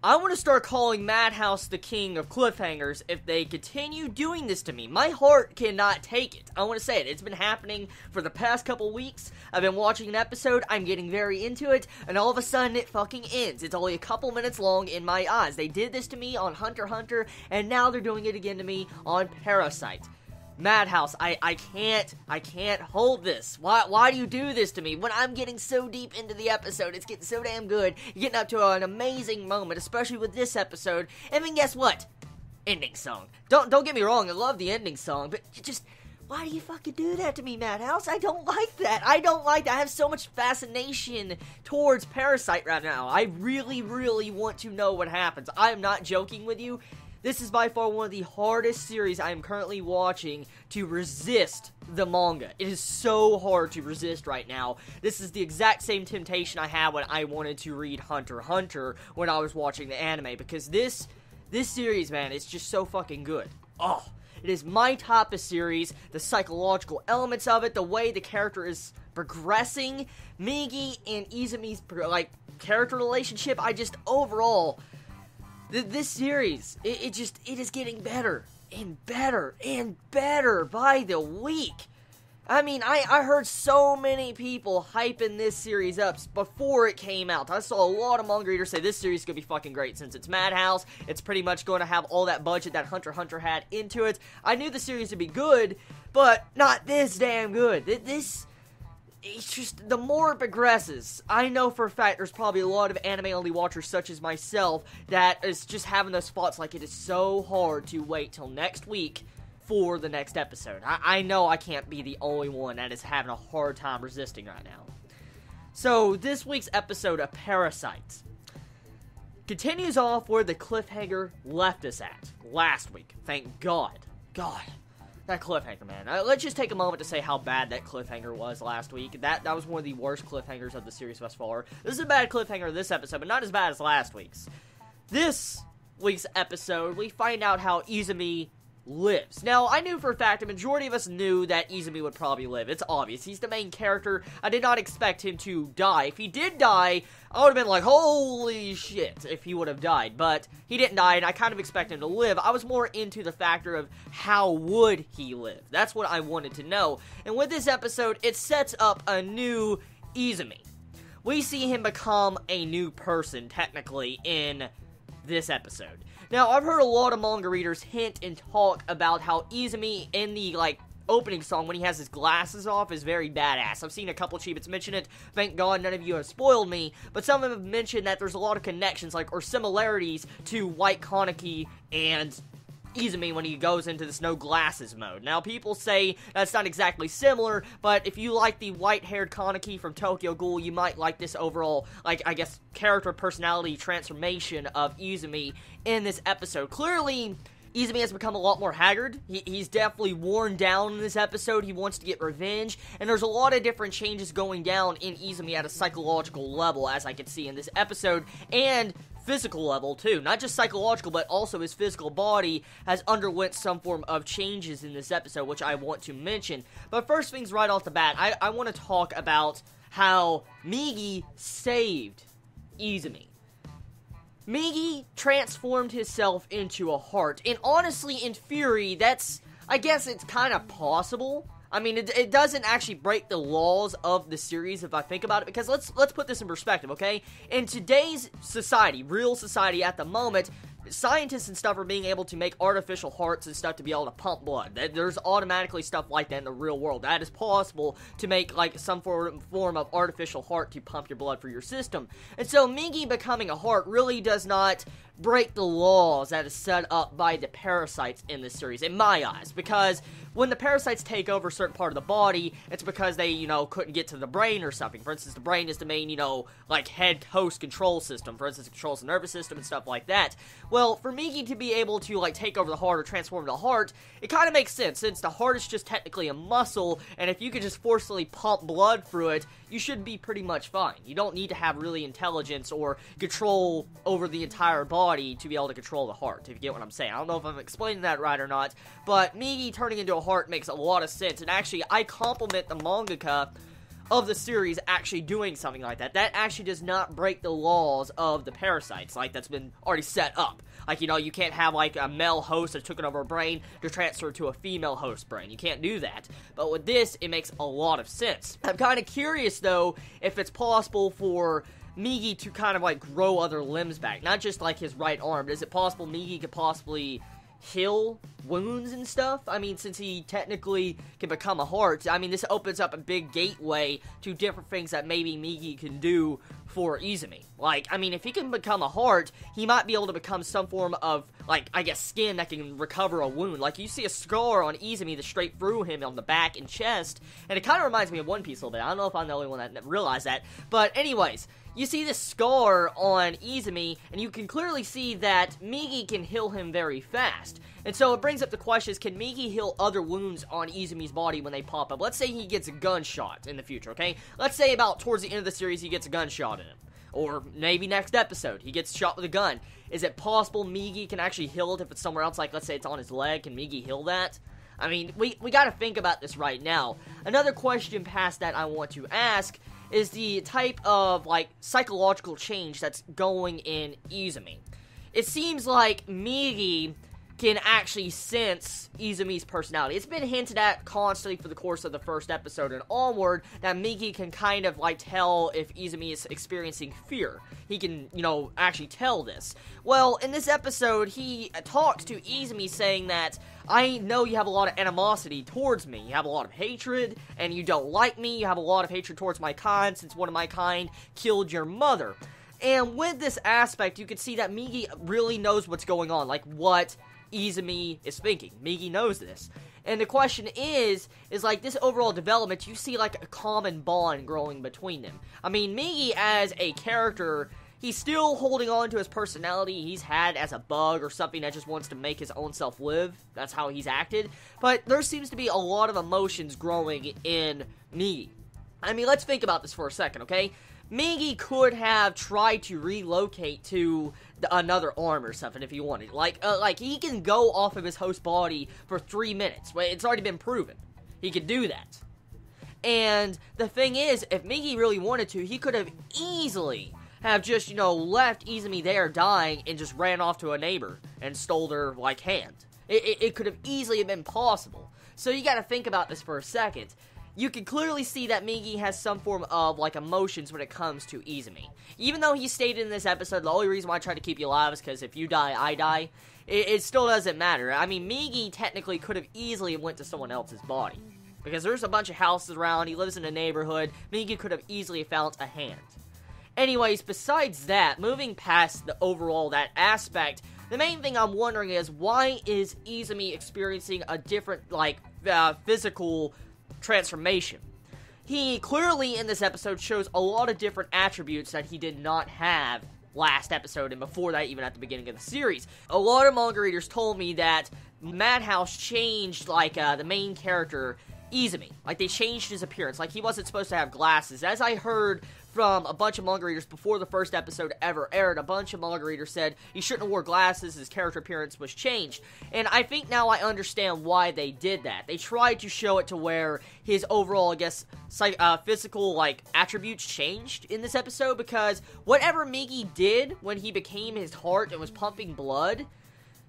I want to start calling Madhouse the king of cliffhangers if they continue doing this to me. My heart cannot take it. I want to say it. It's been happening for the past couple weeks. I've been watching an episode, I'm getting very into it, and all of a sudden it fucking ends. It's only a couple minutes long in my eyes. They did this to me on Hunter x Hunter, and now they're doing it again to me on Parasyte. Madhouse, I can't hold this. Why do you do this to me? When I'm getting so deep into the episode, it's getting so damn good, you're getting up to an amazing moment, especially with this episode, and then guess what? Ending song. Don't get me wrong, I love the ending song, but why do you fucking do that to me, Madhouse? I don't like that. I have so much fascination towards Parasyte right now. I really, really want to know what happens. I am not joking with you. This is by far one of the hardest series I am currently watching to resist the manga. It is so hard to resist right now. This is the exact same temptation I had when I wanted to read Hunter x Hunter when I was watching the anime, because this series, man, is just so fucking good. Oh, it is my type of series. The psychological elements of it, the way the character is progressing, Migi and Izumi's, character relationship, overall... This series, it is getting better and better and better by the week. I mean, I heard so many people hyping this series up before it came out. I saw a lot of manga readers say this series is going to be fucking great since it's Madhouse. It's pretty much going to have all that budget that Hunter x Hunter had into it. I knew the series would be good, but not this damn good. It's just, the more it progresses, I know for a fact there's probably a lot of anime-only watchers such as myself that is just having those spots like it is so hard to wait till next week for the next episode. I know I can't be the only one that is having a hard time resisting right now. So, this week's episode of Parasyte continues off where the cliffhanger left us at last week. Thank God. God. That cliffhanger, man. Let's just take a moment to say how bad that cliffhanger was last week. That was one of the worst cliffhangers of the series thus far. This is a bad cliffhanger this episode, but not as bad as last week's. This week's episode, we find out how Izumi lives. Now, I knew for a fact, a majority of us knew that Izumi would probably live. It's obvious. He's the main character. I did not expect him to die. If he did die, I would have been like, holy shit, if he would have died. But he didn't die, and I kind of expect him to live. I was more into the factor of how would he live. That's what I wanted to know. And with this episode, it sets up a new Izumi. We see him become a new person, technically, in this episode. Now, I've heard a lot of manga readers hint and talk about how Izumi in the, opening song, when he has his glasses off, is very badass. I've seen a couple of Chibits mention it. Thank God none of you have spoiled me. But some of them have mentioned that there's a lot of connections, or similarities to White Kaneki and Izumi when he goes into this no glasses mode. Now, people say that's not exactly similar, but if you like the white-haired Kaneki from Tokyo Ghoul, you might like this overall, character personality transformation of Izumi in this episode. Clearly, Izumi has become a lot more haggard. He's definitely worn down in this episode. He wants to get revenge, and there's a lot of different changes going down in Izumi at a psychological level, as I can see in this episode, and physical level too. Not just psychological, but also his physical body has underwent some form of changes in this episode, which I want to mention. But first things right off the bat, I want to talk about how Migi saved Izumi. Migi transformed himself into a heart, and honestly, in Fury, I guess it's kind of possible. I mean, it doesn't actually break the laws of the series if I think about it, because let's put this in perspective, okay? In today's society, real society at the moment, scientists and stuff are being able to make artificial hearts and stuff to be able to pump blood. There's automatically stuff like that in the real world. That is possible to make, some form of artificial heart to pump your blood for your system. And so, Migi becoming a heart really does not break the laws that is set up by the parasites in this series, in my eyes, because when the parasites take over a certain part of the body, it's because they, couldn't get to the brain or something. For instance, the brain is the main, head host control system. For instance, it controls the nervous system and stuff like that. Well, for Migi to be able to, take over the heart or transform the heart, it kind of makes sense, since the heart is just technically a muscle, and if you could just forcefully pump blood through it, you should be pretty much fine. You don't need to have really intelligence or control over the entire body to be able to control the heart, if you get what I'm saying. I don't know if I'm explaining that right or not, but Migi turning into a heart makes a lot of sense, and actually, I compliment the mangaka of the series actually doing something like that. That actually does not break the laws of the parasites, like, that's been already set up. Like, you can't have, like, a male host that took over a brain to transfer to a female host brain. You can't do that. But with this, it makes a lot of sense. I'm kind of curious, though, if it's possible for Migi to kind of, like, grow other limbs back. Not just, like, his right arm. Is it possible Migi could possibly heal wounds and stuff? I mean, since he technically can become a heart, I mean, this opens up a big gateway to different things that maybe Migi can do for Izumi. Like, I mean, if he can become a heart, he might be able to become some form of, like, I guess, skin that can recover a wound. Like, you see a scar on Izumi that's straight through him on the back and chest, and it kind of reminds me of One Piece a little bit. I don't know if I'm the only one that realized that, but anyways, you see this scar on Izumi, and you can clearly see that Migi can heal him very fast. And so it brings up the question, can Migi heal other wounds on Izumi's body when they pop up? Let's say he gets a gunshot in the future, okay? Let's say about towards the end of the series he gets a gunshot in him. Or maybe next episode, he gets shot with a gun. Is it possible Migi can actually heal it if it's somewhere else? Like, let's say it's on his leg. Can Migi heal that? I mean, we gotta think about this right now. Another question past that I want to ask is the type of, like, psychological change that's going in Izumi. It seems like Migi can actually sense Izumi's personality. It's been hinted at constantly for the course of the first episode and onward that Migi can kind of, like, tell if Izumi is experiencing fear. He can, actually tell this. Well, in this episode, he talks to Izumi saying that, I know you have a lot of animosity towards me. You have a lot of hatred, and you don't like me. You have a lot of hatred towards my kind, since one of my kind killed your mother. And with this aspect, you can see that Migi really knows what's going on, like what Izumi is thinking. Migi knows this. And the question is like, this overall development, you see like a common bond growing between them. I mean, Migi as a character, he's still holding on to his personality he's had as a bug or something that just wants to make his own self live. That's how he's acted. But there seems to be a lot of emotions growing in Migi. I mean, let's think about this for a second, okay? Migi could have tried to relocate to another arm or something if he wanted. Like he can go off of his host body for 3 minutes. It's already been proven. He could do that. And the thing is, if Migi really wanted to, he could have easily have just, left Izumi there dying and just ran off to a neighbor and stole their, like, hand. It could have easily been possible. So you gotta think about this for a second. You can clearly see that Migi has some form of, like, emotions when it comes to Izumi. Even though he stated in this episode, the only reason why I try to keep you alive is because if you die, I die, it still doesn't matter. I mean, Migi technically could have easily went to someone else's body. Because there's a bunch of houses around, he lives in a neighborhood, Migi could have easily found a hand. Anyways, besides that, moving past the overall that aspect, the main thing I'm wondering is, why is Izumi experiencing a different, like, physical transformation? He clearly in this episode shows a lot of different attributes that he did not have last episode and before that, even at the beginning of the series. A lot of manga readers told me that Madhouse changed, like, the main character Izumi. Like, they changed his appearance. Like, he wasn't supposed to have glasses. As I heard from a bunch of manga readers before the first episode ever aired, a bunch of manga readers said he shouldn't have wore glasses, his character appearance was changed. And I think now I understand why they did that. They tried to show it to where his overall, I guess, physical, like, attributes changed in this episode, because whatever Migi did when he became his heart and was pumping blood,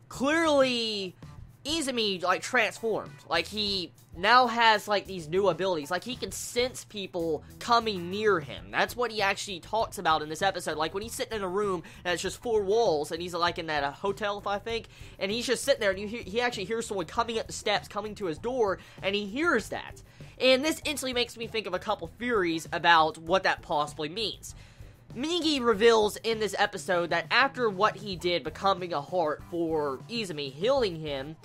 clearly Izumi, like, transformed. Like, he now has, like, these new abilities. Like, he can sense people coming near him. That's what he actually talks about in this episode. Like, when he's sitting in a room and it's just 4 walls, and he's, like, in that hotel, if I think, and he's just sitting there, and he actually hears someone coming up the steps, coming to his door, and he hears that. And this instantly makes me think of a couple theories about what that possibly means. Migi reveals in this episode that after what he did, becoming a heart for Izumi, healing him,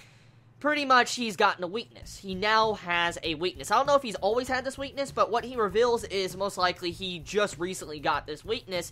pretty much he's gotten a weakness. He now has a weakness. I don't know if he's always had this weakness, but what he reveals is most likely he just recently got this weakness.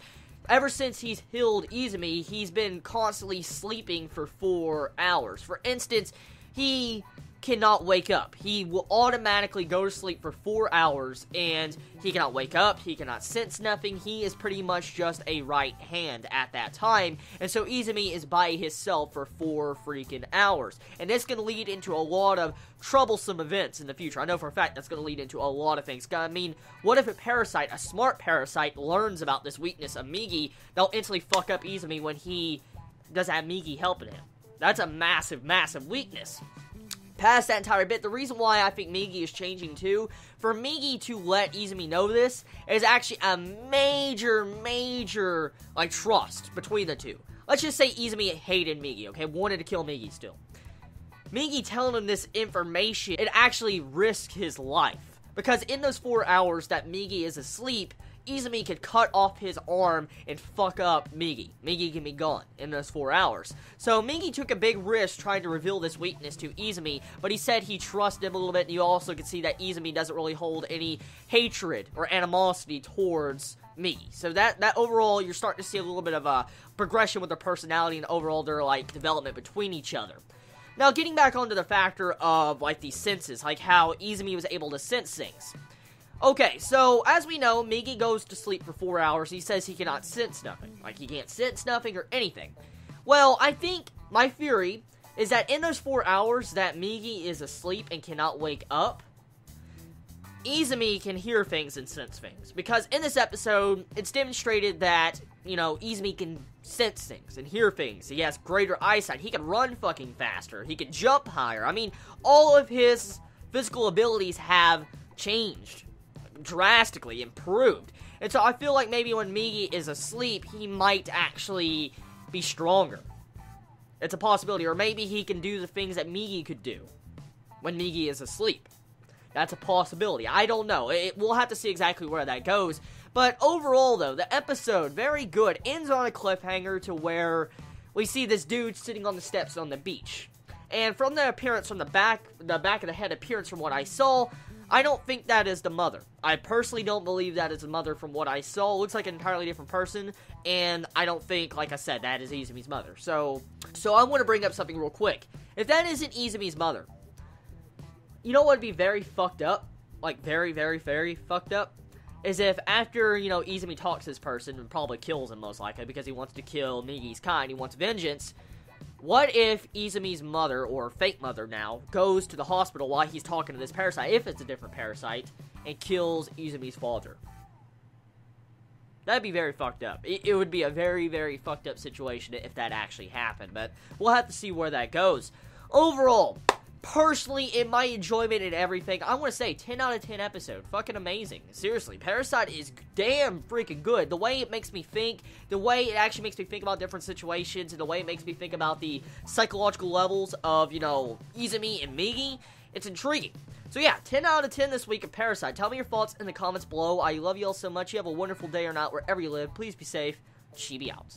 Ever since he's healed Izumi, he's been constantly sleeping for 4 hours. For instance, he cannot wake up. He will automatically go to sleep for 4 hours, and he cannot wake up, he cannot sense nothing, he is pretty much just a right hand at that time, and so Izumi is by himself for 4 freaking hours, and this can lead into a lot of troublesome events in the future. I know for a fact that's going to lead into a lot of things. I mean, what if a parasite, a smart parasite, learns about this weakness of Migi, they'll instantly fuck up Izumi when he doesn't have Migi helping him. That's a massive, massive weakness. Past that entire bit, the reason why I think Migi is changing too, for Migi to let Izumi know this, is actually a major, like, trust between the two. Let's just say Izumi hated Migi, okay, wanted to kill Migi still. Migi telling him this information, it actually risked his life. Because in those 4 hours that Migi is asleep, Izumi could cut off his arm and fuck up Migi. Migi can be gone in those 4 hours. So Migi took a big risk trying to reveal this weakness to Izumi, but he said he trusted him a little bit, and you also can see that Izumi doesn't really hold any hatred or animosity towards Migi. So that overall, you're starting to see a little bit of a progression with their personality and overall their, like, development between each other. Now, getting back onto the factor of, like, the senses, like how Izumi was able to sense things. Okay, so, as we know, Migi goes to sleep for 4 hours. He says he cannot sense nothing. Like, he can't sense nothing or anything. Well, I think, my theory, is that in those 4 hours that Migi is asleep and cannot wake up, Izumi can hear things and sense things. Because in this episode, it's demonstrated that, you know, Izumi can sense things and hear things. He has greater eyesight. He can run fucking faster. He can jump higher. I mean, all of his physical abilities have changed. Drastically improved. And so I feel like maybe when Migi is asleep, he might actually be stronger. It's a possibility. Or maybe he can do the things that Migi could do when Migi is asleep. That's a possibility. I don't know. We'll have to see exactly where that goes. But overall, though, the episode, very good. Ends on a cliffhanger to where we see this dude sitting on the steps on the beach. And from the appearance, from the back of the head appearance from what I saw, I don't think that is the mother. I personally don't believe that is the mother from what I saw. It looks like an entirely different person, and I don't think, like I said, that is Izumi's mother. So I want to bring up something real quick. If that isn't Izumi's mother, you know what would be very fucked up? Like, very, very, very fucked up? Is if after, you know, Izumi talks to this person and probably kills him most likely because he wants to kill Migi's kind, he wants vengeance. What if Izumi's mother, or fake mother now, goes to the hospital while he's talking to this parasite, if it's a different parasite, and kills Izumi's father? That'd be very fucked up. It would be a very, very fucked up situation if that actually happened, but we'll have to see where that goes. Overall, personally, in my enjoyment and everything, I want to say 10 out of 10 episode. Fucking amazing. Seriously, Parasyte is damn freaking good. The way it makes me think, the way it actually makes me think about different situations, and the way it makes me think about the psychological levels of, you know, Izumi and Migi, it's intriguing. So yeah, 10 out of 10 this week of Parasyte. Tell me your thoughts in the comments below. I love you all so much. You have a wonderful day or not, wherever you live. Please be safe. Chibi out.